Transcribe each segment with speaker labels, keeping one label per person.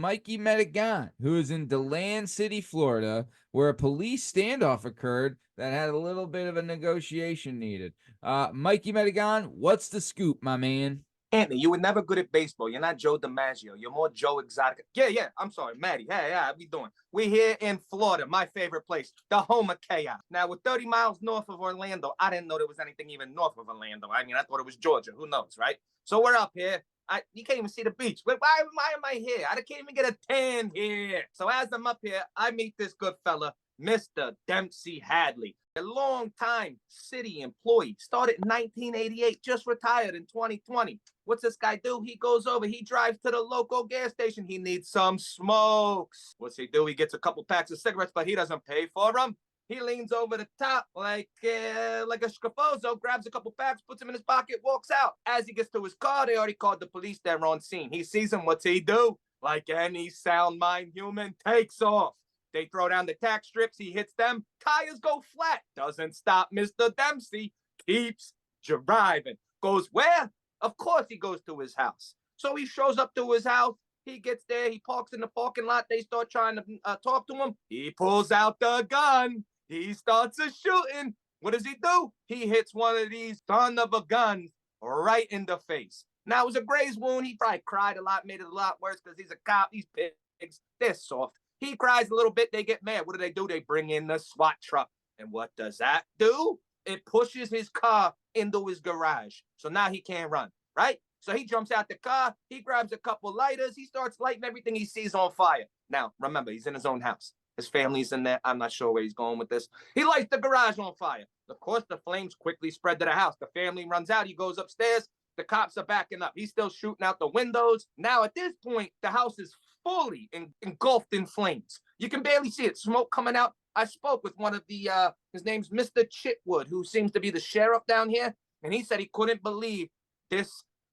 Speaker 1: Mikey Medigan, who is in Deland City, Florida, where a police standoff occurred that had a little bit of a negotiation needed. Mikey Medigan, what's the scoop, my man?
Speaker 2: Anthony, you were never good at baseball. You're not Joe DiMaggio. You're more Joe Exotic. Yeah. I'm sorry, Maddie. Hey, how we doing? We're here in Florida, my favorite place, the home of chaos. Now, we're 30 miles north of Orlando. I didn't know there was anything even north of Orlando. I mean, I thought it was Georgia. Who knows, right? So we're up here. You can't even see the beach. Why am I here? I can't even get a tan here. So as I'm up here, I meet this good fella, Mr. Dempsey Hadley, a long-time city employee. Started in 1988, just retired in 2020. What's this guy do? He goes over, he drives to the local gas station. He needs some smokes. What's he do? He gets a couple packs of cigarettes, but he doesn't pay for them. He leans over the top like a scafozo, grabs a couple packs, puts them in his pocket, walks out. As he gets to his car, they already called the police. They're on scene. He sees him. What's he do? Like any sound mind human, takes off. They throw down the tack strips. He hits them. Tires go flat. Doesn't stop Mr. Dempsey. Keeps driving. Goes where? Of course he goes to his house. So he shows up to his house. He gets there. He parks in the parking lot. They start trying to talk to him. He pulls out the gun. He starts a shooting. What does he do? He hits one of these son of a guns right in the face. Now, it was a graze wound. He probably cried a lot, made it a lot worse because he's a cop. These pigs, they're soft. He cries a little bit. They get mad. What do? They bring in the SWAT truck. And what does that do? It pushes his car into his garage. So now he can't run, right? So he jumps out the car. He grabs a couple lighters. He starts lighting everything he sees on fire. Now, remember, he's in his own house. His family's in there. I'm not sure where he's going with this. He lights the garage on fire. Of course, the flames quickly spread to the house. The family runs out. He goes upstairs. The cops are backing up. He's still shooting out the windows. Now, at this point, the house is fully engulfed in flames. You can barely see it. Smoke coming out. I spoke with one of the, his name's Mr. Chitwood, who seems to be the sheriff down here. And he said he couldn't believe this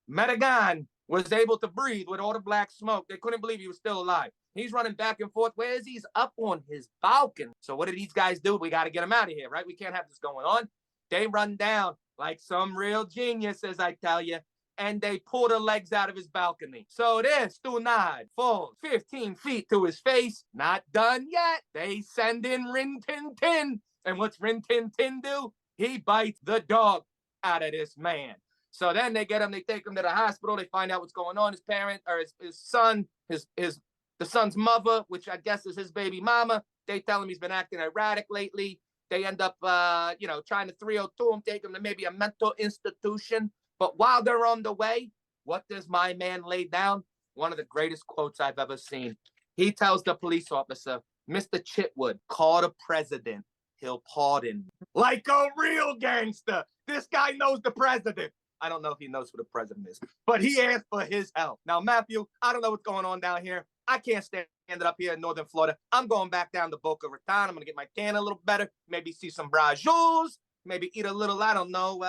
Speaker 2: Medigan was able to breathe with all the black smoke. They couldn't believe he was still alive. He's running back and forth. Where is he? He's up on his balcony. So what did these guys do? We got to get him out of here, right? We can't have this going on. They run down like some real geniuses, I tell you, and they pull the legs out of his balcony. So this Stunad falls 15 feet to his face. Not done yet. They send in Rin Tin Tin. And what's Rin Tin Tin do? He bites the dog out of this man. So then they get him, they take him to the hospital. They find out what's going on. His parent, or his son, the son's mother, which I guess is his baby mama. They tell him he's been acting erratic lately. They end up, trying to 302 him, take him to maybe a mental institution. But while they're on the way, what does my man lay down? One of the greatest quotes I've ever seen. He tells the police officer, Mr. Chitwood, call the president. He'll pardon. Like a real gangster. This guy knows the president. I don't know if he knows who the president is, but he asked for his help. Now, Matthew, I don't know what's going on down here. I can't stand it up here in northern Florida. I'm going back down to Boca Raton. I'm going to get my tan a little better, maybe see some brajous, maybe eat a little, I don't know,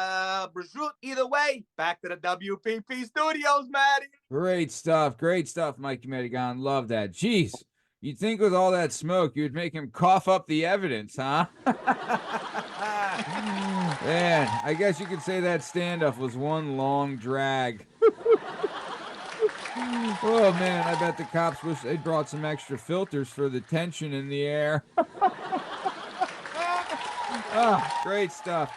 Speaker 2: prosciutto. Either way, back to the WPP studios, Maddie.
Speaker 1: Great stuff, Mikey Medigan. Love that. Jeez, you'd think with all that smoke, you'd make him cough up the evidence, huh? Man, I guess you could say that standoff was one long drag. Oh, man, I bet the cops wish they brought some extra filters for the tension in the air. Oh, great stuff.